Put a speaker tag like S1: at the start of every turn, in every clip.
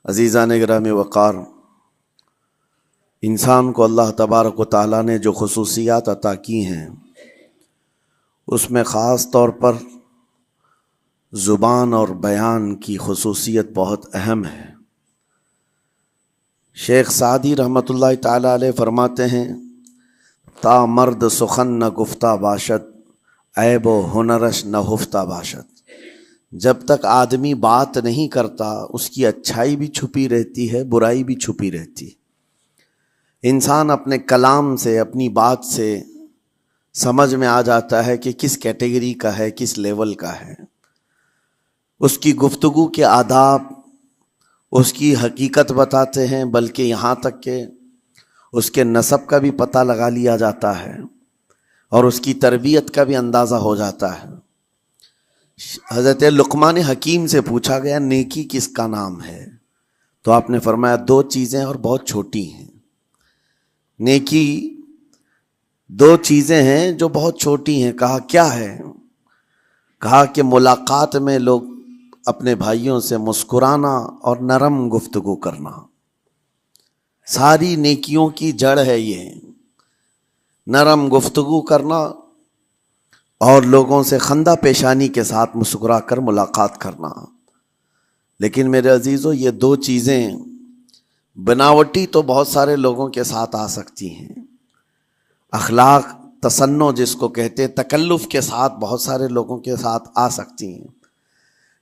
S1: عزیزان گرامی وقار، انسان کو اللہ تبارک و تعالیٰ نے جو خصوصیات عطا کی ہیں اس میں خاص طور پر زبان اور بیان کی خصوصیت بہت اہم ہے۔ شیخ سعدی رحمۃ اللہ تعالیٰ علیہ فرماتے ہیں، تا مرد سخن نہ گفتہ باشد، عیب و ہنرش نہ ہفتہ باشد۔ جب تک آدمی بات نہیں کرتا اس کی اچھائی بھی چھپی رہتی ہے، برائی بھی چھپی رہتی ہے۔ انسان اپنے کلام سے، اپنی بات سے سمجھ میں آ جاتا ہے کہ کس کیٹیگری کا ہے، کس لیول کا ہے۔ اس کی گفتگو کے آداب اس کی حقیقت بتاتے ہیں، بلکہ یہاں تک کہ اس کے نسب کا بھی پتہ لگا لیا جاتا ہے اور اس کی تربیت کا بھی اندازہ ہو جاتا ہے۔ حضرت لقمان حکیم سے پوچھا گیا نیکی کس کا نام ہے، تو آپ نے فرمایا دو چیزیں اور بہت چھوٹی ہیں۔ نیکی دو چیزیں ہیں جو بہت چھوٹی ہیں۔ کہا کیا ہے؟ کہا کہ ملاقات میں لوگ اپنے بھائیوں سے مسکرانا اور نرم گفتگو کرنا۔ ساری نیکیوں کی جڑ ہے یہ، نرم گفتگو کرنا اور لوگوں سے خندہ پیشانی کے ساتھ مسکرا کر ملاقات کرنا۔ لیکن میرے عزیزو، یہ دو چیزیں بناوٹی تو بہت سارے لوگوں کے ساتھ آ سکتی ہیں، اخلاق تصنع جس کو کہتے ہیں، تکلف کے ساتھ بہت سارے لوگوں کے ساتھ آ سکتی ہیں،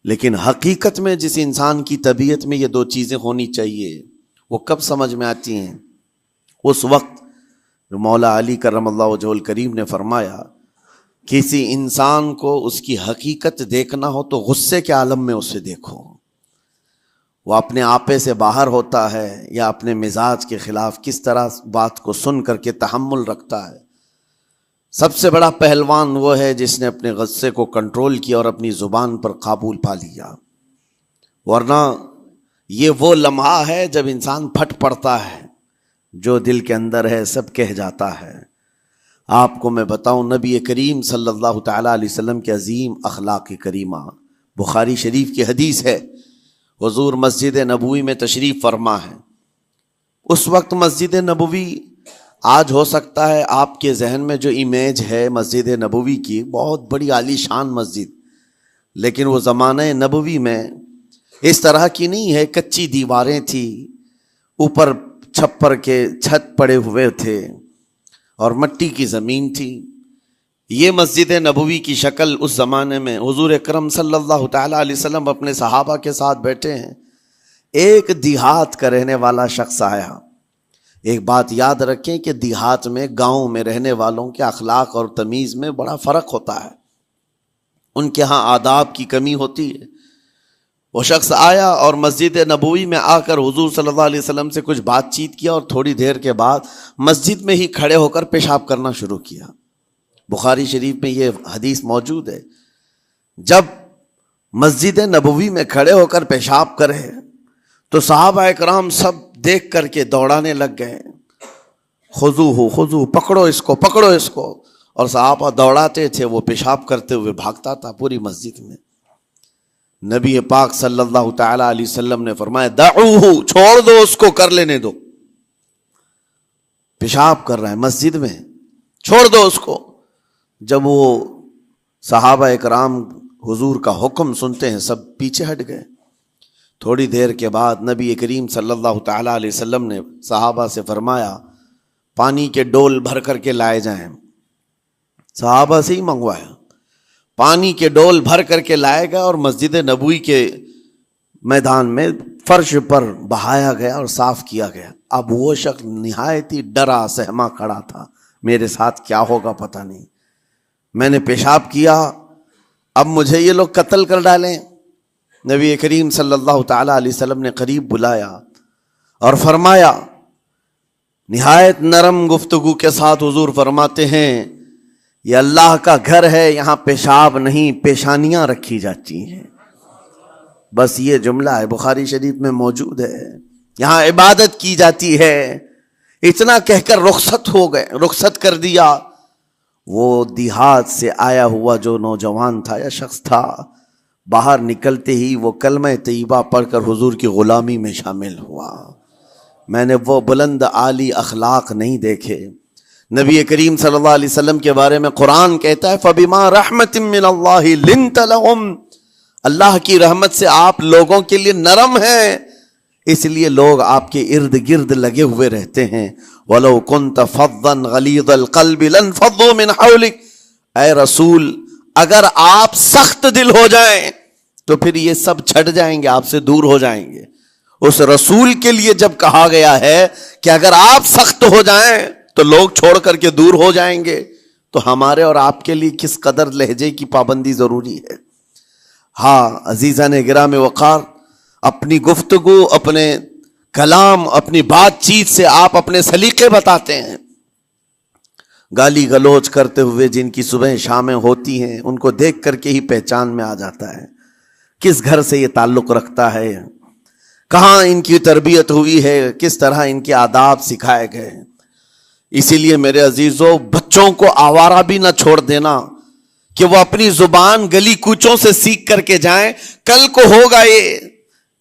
S1: لیکن حقیقت میں جس انسان کی طبیعت میں یہ دو چیزیں ہونی چاہیے وہ کب سمجھ میں آتی ہیں؟ اس وقت جو مولا علی کرم اللہ وجہہ الکریم نے فرمایا کسی انسان کو اس کی حقیقت دیکھنا ہو تو غصے کے عالم میں اسے دیکھو۔ وہ اپنے آپے سے باہر ہوتا ہے یا اپنے مزاج کے خلاف کس طرح بات کو سن کر کے تحمل رکھتا ہے۔ سب سے بڑا پہلوان وہ ہے جس نے اپنے غصے کو کنٹرول کیا اور اپنی زبان پر قابو پا لیا، ورنہ یہ وہ لمحہ ہے جب انسان پھٹ پڑتا ہے، جو دل کے اندر ہے سب کہہ جاتا ہے۔ آپ کو میں بتاؤں، نبی کریم صلی اللہ تعالیٰ علیہ وسلم کے عظیم اخلاق کریمہ، بخاری شریف کی حدیث ہے، حضور مسجد نبوی میں تشریف فرما ہے۔ اس وقت مسجد نبوی، آج ہو سکتا ہے آپ کے ذہن میں جو امیج ہے مسجد نبوی کی، بہت بڑی عالی شان مسجد، لیکن وہ زمانہ نبوی میں اس طرح کی نہیں ہے۔ کچی دیواریں تھی، اوپر چھپر کے چھت پڑے ہوئے تھے اور مٹی کی زمین تھی۔ یہ مسجد نبوی کی شکل اس زمانے میں حضور اکرم صلی اللہ تعالیٰ علیہ وسلم اپنے صحابہ کے ساتھ بیٹھے ہیں۔ ایک دیہات کا رہنے والا شخص آیا۔ ایک بات یاد رکھیں کہ دیہات میں، گاؤں میں رہنے والوں کے اخلاق اور تمیز میں بڑا فرق ہوتا ہے، ان کے ہاں آداب کی کمی ہوتی ہے۔ وہ شخص آیا اور مسجد نبوی میں آ کر حضور صلی اللہ علیہ وسلم سے کچھ بات چیت کیا اور تھوڑی دیر کے بعد مسجد میں ہی کھڑے ہو کر پیشاب کرنا شروع کیا۔ بخاری شریف میں یہ حدیث موجود ہے۔ جب مسجد نبوی میں کھڑے ہو کر پیشاب کرے تو صحابہ اکرام سب دیکھ کر کے دوڑانے لگ گئے، خذوہ خذوہ، پکڑو اس کو، پکڑو اس کو، اور صحابہ دوڑاتے تھے، وہ پیشاب کرتے ہوئے بھاگتا تھا پوری مسجد میں۔ نبی پاک صلی اللہ تعالی علیہ وسلم نے فرمایا دعوہ، چھوڑ دو اس کو، کر لینے دو، پیشاب کر رہا ہے مسجد میں، چھوڑ دو اس کو۔ جب وہ صحابہ اکرام حضور کا حکم سنتے ہیں سب پیچھے ہٹ گئے۔ تھوڑی دیر کے بعد نبی کریم صلی اللہ تعالی علیہ وسلم نے صحابہ سے فرمایا پانی کے ڈول بھر کر کے لائے جائیں۔ صحابہ سے ہی منگوایا، پانی کے ڈول بھر کر کے لائے گئے اور مسجد نبوی کے میدان میں فرش پر بہایا گیا اور صاف کیا گیا۔ اب وہ شخص نہایت ہی ڈرا سہما کھڑا تھا، میرے ساتھ کیا ہوگا پتہ نہیں، میں نے پیشاب کیا، اب مجھے یہ لوگ قتل کر ڈالیں۔ نبی کریم صلی اللہ تعالیٰ علیہ وسلم نے قریب بلایا اور فرمایا، نہایت نرم گفتگو کے ساتھ حضور فرماتے ہیں یہ اللہ کا گھر ہے، یہاں پیشاب نہیں پیشانیاں رکھی جاتی ہیں۔ بس یہ جملہ ہے، بخاری شریف میں موجود ہے، یہاں عبادت کی جاتی ہے۔ اتنا کہہ کر رخصت ہو گئے، رخصت کر دیا۔ وہ دیہات سے آیا ہوا جو نوجوان تھا یا شخص تھا، باہر نکلتے ہی وہ کلمہ طیبہ پڑھ کر حضور کی غلامی میں شامل ہوا۔ میں نے وہ بلند عالی اخلاق نہیں دیکھے۔ نبی کریم صلی اللہ علیہ وسلم کے بارے میں قرآن کہتا ہے فَبِمَا رَحْمَةٍ مِّنَ اللَّهِ لِنْتَ لَهُمْ، اللہ کی رحمت سے آپ لوگوں کے لیے نرم ہیں، اس لیے لوگ آپ کے ارد گرد لگے ہوئے رہتے ہیں۔ وَلَوْ كُنْتَ فَظًّا غَلِيظَ الْقَلْبِ لَانفَضُّوا مِنْ حَوْلِكَ، اے رسول اگر آپ سخت دل ہو جائیں تو پھر یہ سب چھٹ جائیں گے، آپ سے دور ہو جائیں گے۔ اس رسول کے لیے جب کہا گیا ہے کہ اگر آپ سخت ہو جائیں تو لوگ چھوڑ کر کے دور ہو جائیں گے، تو ہمارے اور آپ کے لیے کس قدر لہجے کی پابندی ضروری ہے۔ ہاں عزیزان گرام وقار، اپنی گفتگو، اپنے کلام، اپنی بات چیت سے آپ اپنے سلیقے بتاتے ہیں۔ گالی گلوچ کرتے ہوئے جن کی صبح شامیں ہوتی ہیں ان کو دیکھ کر کے ہی پہچان میں آ جاتا ہے کس گھر سے یہ تعلق رکھتا ہے، کہاں ان کی تربیت ہوئی ہے، کس طرح ان کے آداب سکھائے گئے۔ اسی لیے میرے عزیزو، بچوں کو آوارہ بھی نہ چھوڑ دینا کہ وہ اپنی زبان گلی کوچوں سے سیکھ کر کے جائیں۔ کل کو ہوگا یہ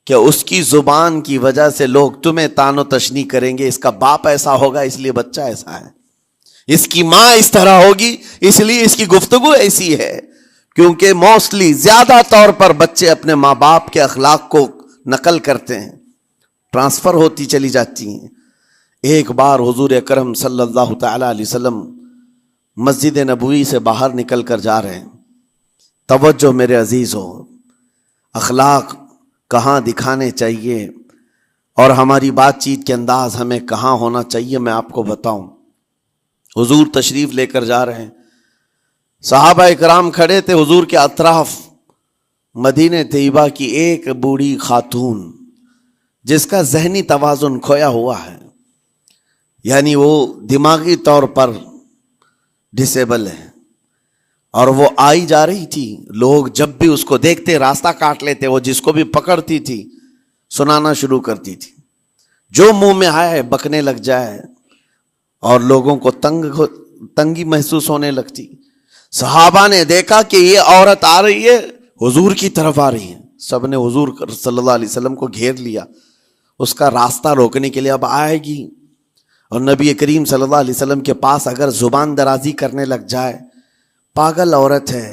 S1: کہ اس کی زبان کی وجہ سے لوگ تمہیں تان و تشنیع کریں گے، اس کا باپ ایسا ہوگا اس لیے بچہ ایسا ہے، اس کی ماں اس طرح ہوگی اس لیے اس کی گفتگو ایسی ہے۔ کیونکہ موسٹلی زیادہ طور پر بچے اپنے ماں باپ کے اخلاق کو نقل کرتے ہیں، ٹرانسفر ہوتی چلی جاتی ہیں۔ ایک بار حضور اکرم صلی اللہ تعالی علیہ وسلم مسجد نبوی سے باہر نکل کر جا رہے ہیں۔ توجہ میرے عزیز ہو، اخلاق کہاں دکھانے چاہیے اور ہماری بات چیت کے انداز ہمیں کہاں ہونا چاہیے، میں آپ کو بتاؤں۔ حضور تشریف لے کر جا رہے ہیں، صحابہ اکرام کھڑے تھے حضور کے اطراف۔ مدینہ طیبہ کی ایک بوڑھی خاتون جس کا ذہنی توازن کھویا ہوا ہے، یعنی وہ دماغی طور پر ڈسیبل ہے، اور وہ آئی جا رہی تھی۔ لوگ جب بھی اس کو دیکھتے راستہ کاٹ لیتے، وہ جس کو بھی پکڑتی تھی سنانا شروع کرتی تھی، جو منہ میں آئے بکنے لگ جائے، اور لوگوں کو تنگی محسوس ہونے لگتی۔ صحابہ نے دیکھا کہ یہ عورت آ رہی ہے، حضور کی طرف آ رہی ہے، سب نے حضور صلی اللہ علیہ وسلم کو گھیر لیا، اس کا راستہ روکنے کے لیے اب آئے گی۔ اور نبی کریم صلی اللہ علیہ وسلم کے پاس اگر زبان درازی کرنے لگ جائے، پاگل عورت ہے،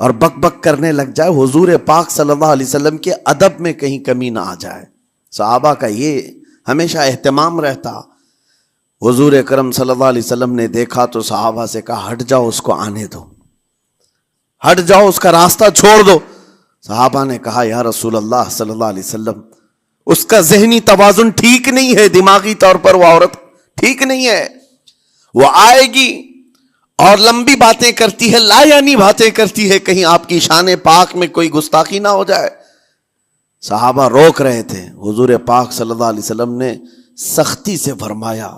S1: اور بک بک کرنے لگ جائے، حضور پاک صلی اللہ علیہ وسلم کے ادب میں کہیں کمی نہ آ جائے۔ صحابہ کا یہ ہمیشہ اہتمام رہتا۔ حضور اکرم صلی اللہ علیہ وسلم نے دیکھا تو صحابہ سے کہا ہٹ جاؤ، اس کو آنے دو، ہٹ جاؤ، اس کا راستہ چھوڑ دو۔ صحابہ نے کہا یا رسول اللہ صلی اللہ علیہ وسلم، اس کا ذہنی توازن ٹھیک نہیں ہے، دماغی طور پر وہ عورت ٹھیک نہیں ہے، وہ آئے گی اور لمبی باتیں کرتی ہے، لا یعنی باتیں کرتی ہے، کہیں آپ کی شان پاک میں کوئی گستاخی نہ ہو جائے۔ صحابہ روک رہے تھے، حضور پاک صلی اللہ علیہ وسلم نے سختی سے فرمایا،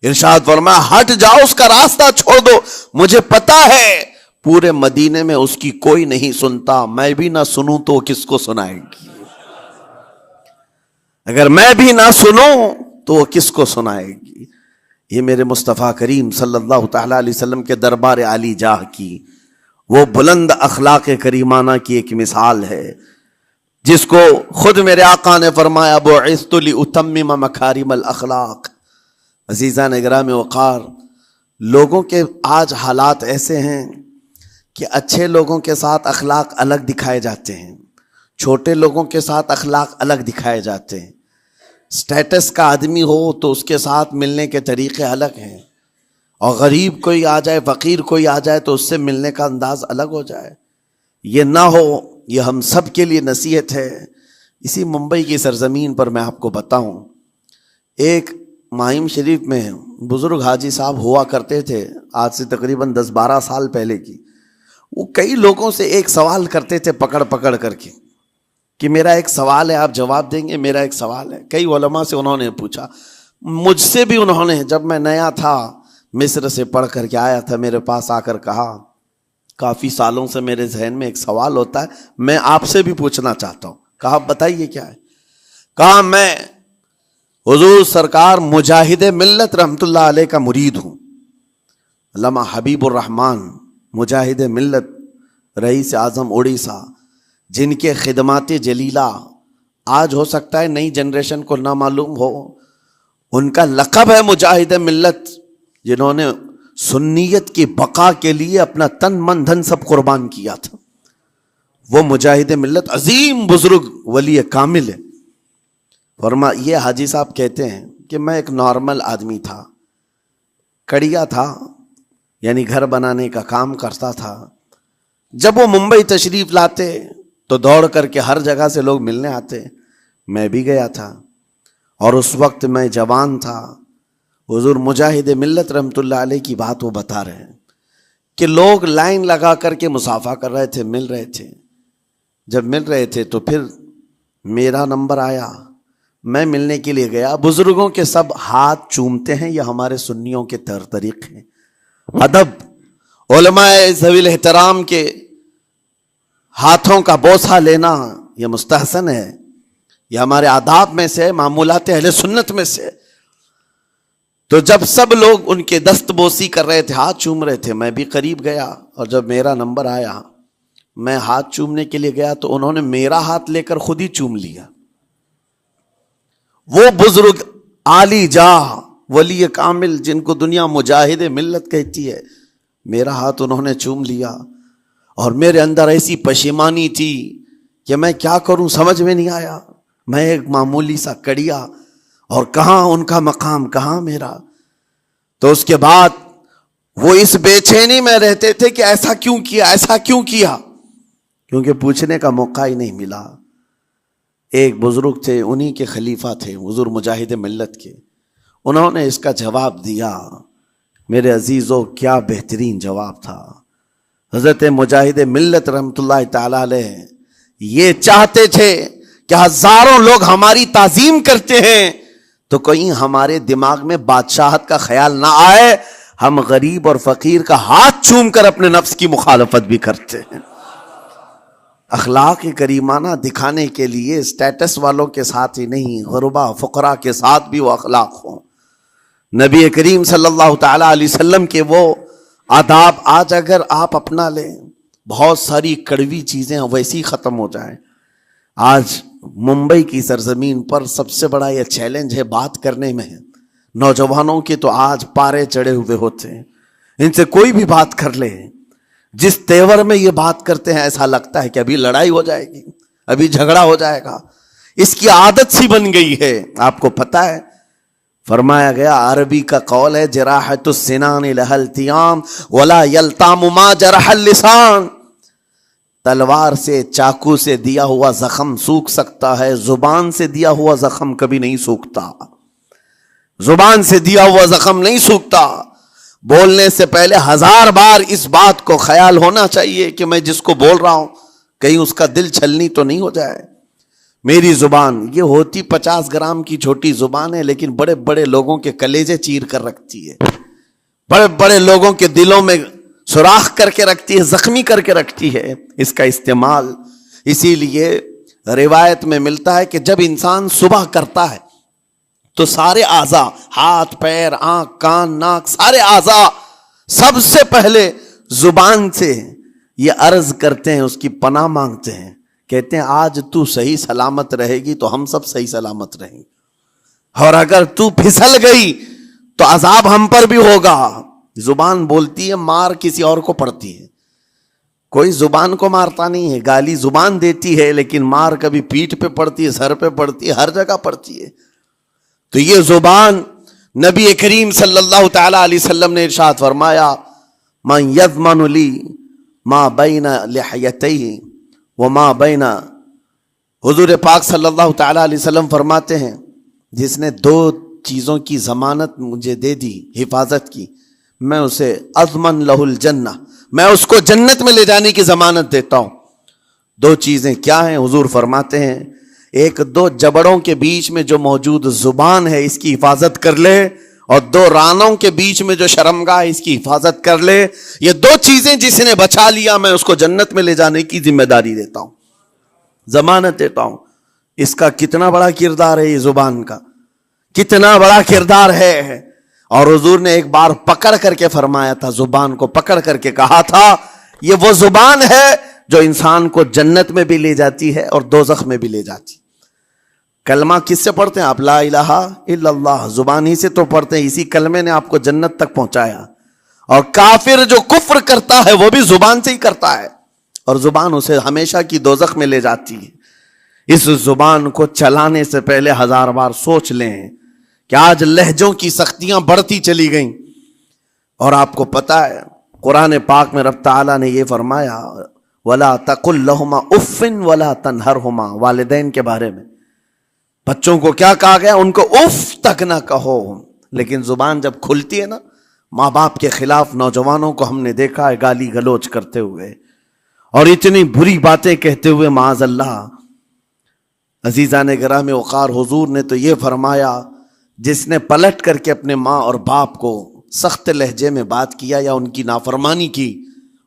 S1: ارشاد فرمایا ہٹ جاؤ، اس کا راستہ چھوڑ دو، مجھے پتا ہے پورے مدینے میں اس کی کوئی نہیں سنتا، میں بھی نہ سنوں تو کس کو سنائے گی، اگر میں بھی نہ سنوں تو وہ کس کو سنائے گی۔ یہ میرے مصطفیٰ کریم صلی اللہ تعالی علیہ وسلم کے دربار عالی جاہ کی وہ بلند اخلاق کریمانہ کی ایک مثال ہے، جس کو خود میرے آقا نے فرمایا بعثت لأتمم مکارم الاخلاق۔ عزیزان گرام وقار، لوگوں کے آج حالات ایسے ہیں کہ اچھے لوگوں کے ساتھ اخلاق الگ دکھائے جاتے ہیں، چھوٹے لوگوں کے ساتھ اخلاق الگ دکھائے جاتے ہیں۔ سٹیٹس کا آدمی ہو تو اس کے ساتھ ملنے کے طریقے الگ ہیں، اور غریب کوئی آ جائے، فقیر کوئی آ جائے تو اس سے ملنے کا انداز الگ ہو جائے۔ یہ نہ ہو، یہ ہم سب کے لیے نصیحت ہے۔ اسی ممبئی کی سرزمین پر میں آپ کو بتاؤں، ایک ماہم شریف میں بزرگ حاجی صاحب ہوا کرتے تھے، آج سے تقریباً 10-12 سال پہلے کی۔ وہ کئی لوگوں سے ایک سوال کرتے تھے پکڑ پکڑ کر کے کہ میرا ایک سوال ہے، آپ جواب دیں گے، میرا ایک سوال ہے۔ کئی علماء سے انہوں نے پوچھا، مجھ سے بھی انہوں نے، جب میں نیا تھا مصر سے پڑھ کر کے آیا تھا، میرے پاس آ کر کہا کافی سالوں سے میرے ذہن میں ایک سوال ہوتا ہے، میں آپ سے بھی پوچھنا چاہتا ہوں۔ کہا بتائیے کیا ہے؟ کہا میں حضور سرکار مجاہد ملت رحمت اللہ علیہ کا مرید ہوں۔ علامہ حبیب الرحمن مجاہد ملت، رئیس اعظم اڑیسہ، جن کے خدمات جلیلہ آج ہو سکتا ہے نئی جنریشن کو نہ معلوم ہو، ان کا لقب ہے مجاہد ملت، جنہوں نے سنیت کی بقا کے لیے اپنا تن من دھن سب قربان کیا تھا۔ وہ مجاہد ملت عظیم بزرگ ولی کامل ہے۔ یہ حاجی صاحب کہتے ہیں کہ میں ایک نارمل آدمی تھا، کڑیا تھا، یعنی گھر بنانے کا کام کرتا تھا۔ جب وہ ممبئی تشریف لاتے تو دوڑ کر کے ہر جگہ سے لوگ ملنے آتے، میں بھی گیا تھا، اور اس وقت میں جوان تھا۔ حضور مجاہد ملت رحمۃ اللہ علیہ کی بات وہ بتا رہے ہیں کہ لوگ لائن لگا کر کے مصافحہ کر رہے تھے، مل رہے تھے۔ جب مل رہے تھے تو پھر میرا نمبر آیا، میں ملنے کے لیے گیا۔ بزرگوں کے سب ہاتھ چومتے ہیں، یہ ہمارے سنیوں کے طور طریقے ہیں۔ ادب، علماء ذوی الاحترام کے ہاتھوں کا بوسہ لینا یہ مستحسن ہے، یہ ہمارے آداب میں سے، معمولات اہل سنت میں سے۔ تو جب سب لوگ ان کے دست بوسی کر رہے تھے، ہاتھ چوم رہے تھے، میں بھی قریب گیا، اور جب میرا نمبر آیا میں ہاتھ چومنے کے لیے گیا تو انہوں نے میرا ہاتھ لے کر خود ہی چوم لیا۔ وہ بزرگ عالی جاہ ولی کامل جن کو دنیا مجاہد ملت کہتی ہے، میرا ہاتھ انہوں نے چوم لیا، اور میرے اندر ایسی پشیمانی تھی کہ میں کیا کروں سمجھ میں نہیں آیا۔ میں ایک معمولی سا کڑیا، اور کہاں ان کا مقام کہاں میرا۔ تو اس کے بعد وہ اس بے چینی میں رہتے تھے کہ ایسا کیوں کیا، ایسا کیوں کیا، کیونکہ پوچھنے کا موقع ہی نہیں ملا۔ ایک بزرگ تھے، انہی کے خلیفہ تھے حضور مجاہد ملت کے، انہوں نے اس کا جواب دیا۔ میرے عزیزو، کیا بہترین جواب تھا۔ حضرت مجاہد ملت رحمۃ اللہ تعالی علیہ یہ چاہتے تھے کہ ہزاروں لوگ ہماری تعظیم کرتے ہیں تو کہیں ہمارے دماغ میں بادشاہت کا خیال نہ آئے، ہم غریب اور فقیر کا ہاتھ چوم کر اپنے نفس کی مخالفت بھی کرتے ہیں۔ اخلاق کریمانہ دکھانے کے لیے اسٹیٹس والوں کے ساتھ ہی نہیں، غربا فقراء کے ساتھ بھی وہ اخلاق ہوں۔ نبی کریم صلی اللہ تعالی علیہ وسلم کے وہ آداب آج اگر آپ اپنا لیں، بہت ساری کڑوی چیزیں ویسی ختم ہو جائیں۔ آج ممبئی کی سرزمین پر سب سے بڑا یہ چیلنج ہے بات کرنے میں، نوجوانوں کے تو آج پارے چڑھے ہوئے ہوتے ہیں، ان سے کوئی بھی بات کر لے، جس تیور میں یہ بات کرتے ہیں ایسا لگتا ہے کہ ابھی لڑائی ہو جائے گی، ابھی جھگڑا ہو جائے گا۔ اس کی عادت سی بن گئی ہے۔ آپ کو پتہ ہے فرمایا گیا، عربی کا قول ہے، جراحت السنان لها التیام ولا یلتام ما جرح اللسان۔ تلوار سے، چاقو سے دیا ہوا زخم سوکھ سکتا ہے، زبان سے دیا ہوا زخم کبھی نہیں سوکھتا۔ زبان سے دیا ہوا زخم نہیں سوکھتا۔ بولنے سے پہلے 1000 بار اس بات کو خیال ہونا چاہیے کہ میں جس کو بول رہا ہوں کہیں اس کا دل چھلنی تو نہیں ہو جائے۔ میری زبان یہ ہوتی 50 گرام کی چھوٹی زبان ہے، لیکن بڑے بڑے لوگوں کے کلیجے چیر کر رکھتی ہے، بڑے بڑے لوگوں کے دلوں میں سوراخ کر کے رکھتی ہے، زخمی کر کے رکھتی ہے اس کا استعمال۔ اسی لیے روایت میں ملتا ہے کہ جب انسان صبح کرتا ہے تو سارے اعضاء، ہاتھ پیر آنکھ کان ناک، سارے اعضاء سب سے پہلے زبان سے یہ عرض کرتے ہیں، اس کی پناہ مانگتے ہیں، کہتے ہیں آج تو صحیح سلامت رہے گی تو ہم سب صحیح سلامت رہیں گے، اور اگر تو پھسل گئی تو عذاب ہم پر بھی ہوگا۔ زبان بولتی ہے، مار کسی اور کو پڑتی ہے، کوئی زبان کو مارتا نہیں ہے۔ گالی زبان دیتی ہے، لیکن مار کبھی پیٹھ پہ پڑتی ہے، سر پہ پڑتی ہے، ہر جگہ پڑتی ہے۔ تو یہ زبان نبی کریم صلی اللہ تعالی علیہ وسلم نے ارشاد فرمایا، من یضمن لی ما بین لحیتیہ وما بین، حضور پاک صلی اللہ تعالی علیہ وسلم فرماتے ہیں، جس نے 2 چیزوں کی ضمانت مجھے دے دی، حفاظت کی، میں اسے اضمن لہ الجنہ، میں اس کو جنت میں لے جانے کی ضمانت دیتا ہوں۔ 2 چیزیں کیا ہیں؟ حضور فرماتے ہیں، ایک 2 جبڑوں کے بیچ میں جو موجود زبان ہے اس کی حفاظت کر لے، اور 2 رانوں کے بیچ میں جو شرمگاہ اس کی حفاظت کر لے۔ یہ 2 چیزیں جس نے بچا لیا، میں اس کو جنت میں لے جانے کی ذمہ داری دیتا ہوں، ضمانت دیتا ہوں۔ اس کا کتنا بڑا کردار ہے، یہ زبان کا کتنا بڑا کردار ہے۔ اور حضور نے ایک بار پکڑ کر کے فرمایا تھا، زبان کو پکڑ کر کے کہا تھا، یہ وہ زبان ہے جو انسان کو جنت میں بھی لے جاتی ہے اور دوزخ میں بھی لے جاتی. کلمہ کس سے پڑھتے ہیں آپ؟ لا الہ الا اللہ، زبان ہی سے تو پڑھتے ہیں. اسی کلمے نے آپ کو جنت تک پہنچایا. اور کافر جو کفر کرتا ہے وہ بھی زبان سے ہی کرتا ہے، اور زبان اسے ہمیشہ کی دوزخ میں لے جاتی ہے. اس زبان کو چلانے سے پہلے 1000 بار سوچ لیں کہ آج لہجوں کی سختیاں بڑھتی چلی گئیں. اور آپ کو پتہ ہے قرآن پاک میں رب تعالیٰ نے یہ فرمایا وَلَا تَقُلْ لَهُمَا اُفٍّ وَلَا تَنْهَرْهُمَا، والدین کے بارے میں. بچوں کو کیا کہا گیا؟ ان کو اف تک نہ کہو. لیکن زبان جب کھلتی ہے نا، ماں باپ کے خلاف نوجوانوں کو ہم نے دیکھا ہے گالی گلوچ کرتے ہوئے اور اتنی بری باتیں کہتے ہوئے معاذ اللہ. عزیزان گرام وقار، حضور نے تو یہ فرمایا جس نے پلٹ کر کے اپنے ماں اور باپ کو سخت لہجے میں بات کیا یا ان کی نافرمانی کی،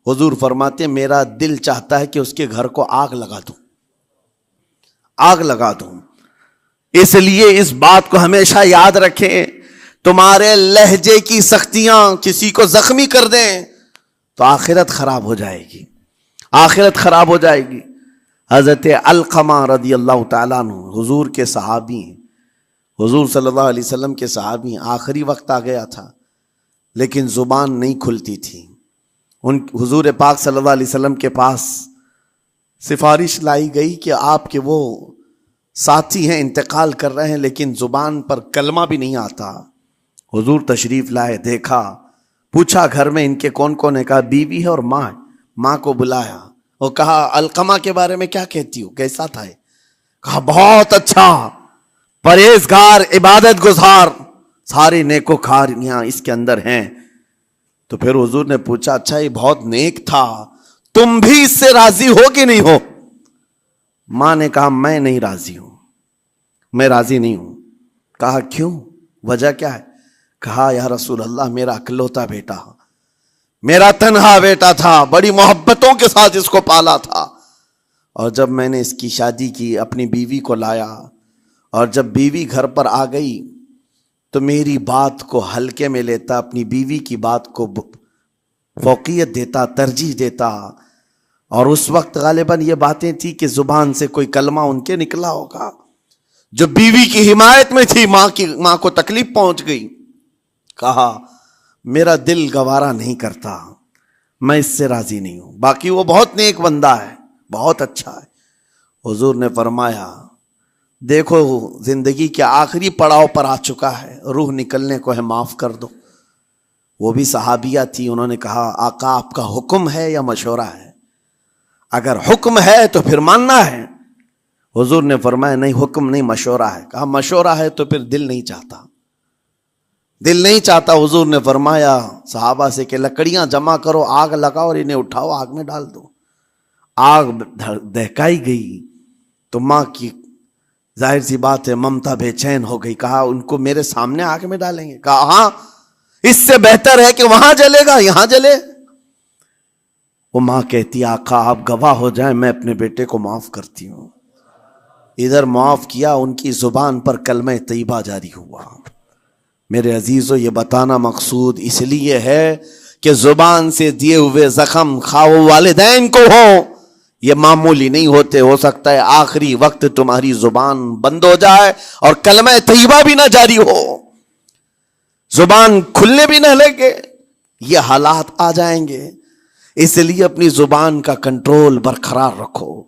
S1: حضور فرماتے میرا دل چاہتا ہے کہ اس کے گھر کو آگ لگا دوں، آگ لگا دوں. اس لیے اس بات کو ہمیشہ یاد رکھیں، تمہارے لہجے کی سختیاں کسی کو زخمی کر دیں تو آخرت خراب ہو جائے گی، آخرت خراب ہو جائے گی. حضرت علقمہ رضی اللہ تعالیٰ عنہ حضور کے صحابی ہیں، حضور صلی اللہ علیہ وسلم کے صحابی ہیں. آخری وقت آ گیا تھا لیکن زبان نہیں کھلتی تھی. حضور پاک صلی اللہ علیہ وسلم کے پاس سفارش لائی گئی کہ آپ کے وہ ساتھی ہیں انتقال کر رہے ہیں لیکن زبان پر کلمہ بھی نہیں آتا. حضور تشریف لائے، دیکھا، پوچھا گھر میں ان کے کون کون ہے؟ کہا بیوی ہے اور ماں ہے. ماں کو بلایا اور کہا علقمہ کے بارے میں کیا کہتی ہو، کیسا تھا؟ کہا بہت اچھا، پرہیزگار، عبادت گزار، سارے نیکوکاریاں اس کے اندر ہیں. تو پھر حضور نے پوچھا اچھا یہ بہت نیک تھا، تم بھی اس سے راضی ہو کہ نہیں ہو؟ ماں نے کہا میں نہیں راضی ہوں، میں راضی نہیں ہوں. کہا کیوں، وجہ کیا ہے؟ کہا یا رسول اللہ میرا اکلوتا بیٹا، میرا تنہا بیٹا تھا، بڑی محبتوں کے ساتھ اس کو پالا تھا، اور جب میں نے اس کی شادی کی اپنی بیوی کو لایا اور جب بیوی گھر پر آ گئی تو میری بات کو ہلکے میں لیتا، اپنی بیوی کی بات کو فوقیت دیتا، ترجیح دیتا. اور اس وقت غالباً یہ باتیں تھی کہ زبان سے کوئی کلمہ ان کے نکلا ہوگا جو بیوی کی حمایت میں تھی، ماں کو تکلیف پہنچ گئی. کہا میرا دل گوارا نہیں کرتا، میں اس سے راضی نہیں ہوں، باقی وہ بہت نیک بندہ ہے، بہت اچھا ہے. حضور نے فرمایا دیکھو زندگی کے آخری پڑاؤ پر آ چکا ہے، روح نکلنے کو ہے، معاف کر دو. وہ بھی صحابیہ تھی، انہوں نے کہا آقا آپ کا حکم ہے یا مشورہ ہے؟ اگر حکم ہے تو پھر ماننا ہے. حضور نے فرمایا نہیں، حکم نہیں، مشورہ ہے. کہا مشورہ ہے تو پھر دل نہیں چاہتا، دل نہیں چاہتا. حضور نے فرمایا صحابہ سے کہ لکڑیاں جمع کرو، آگ لگاؤ اور انہیں اٹھاؤ، آگ میں ڈال دو. آگ دہکائی گئی تو ماں کی ظاہر سی بات ہے ممتا بے چین ہو گئی. کہا ان کو میرے سامنے آگ میں ڈالیں گے؟ کہا ہاں، اس سے بہتر ہے کہ وہاں جلے گا، یہاں جلے. وہ ماں کہتی آقا آپ گواہ ہو جائیں میں اپنے بیٹے کو معاف کرتی ہوں. ادھر معاف کیا، ان کی زبان پر کلمہ طیبہ جاری ہوا. میرے عزیزو یہ بتانا مقصود اس لیے ہے کہ زبان سے دیے ہوئے زخم خواہ والدین کو ہو، یہ معمولی نہیں ہوتے. ہو سکتا ہے آخری وقت تمہاری زبان بند ہو جائے اور کلمہ طیبہ بھی نہ جاری ہو، زبان کھلنے بھی نہ لگے، یہ حالات آ جائیں گے. اس لیے اپنی زبان کا کنٹرول برقرار رکھو.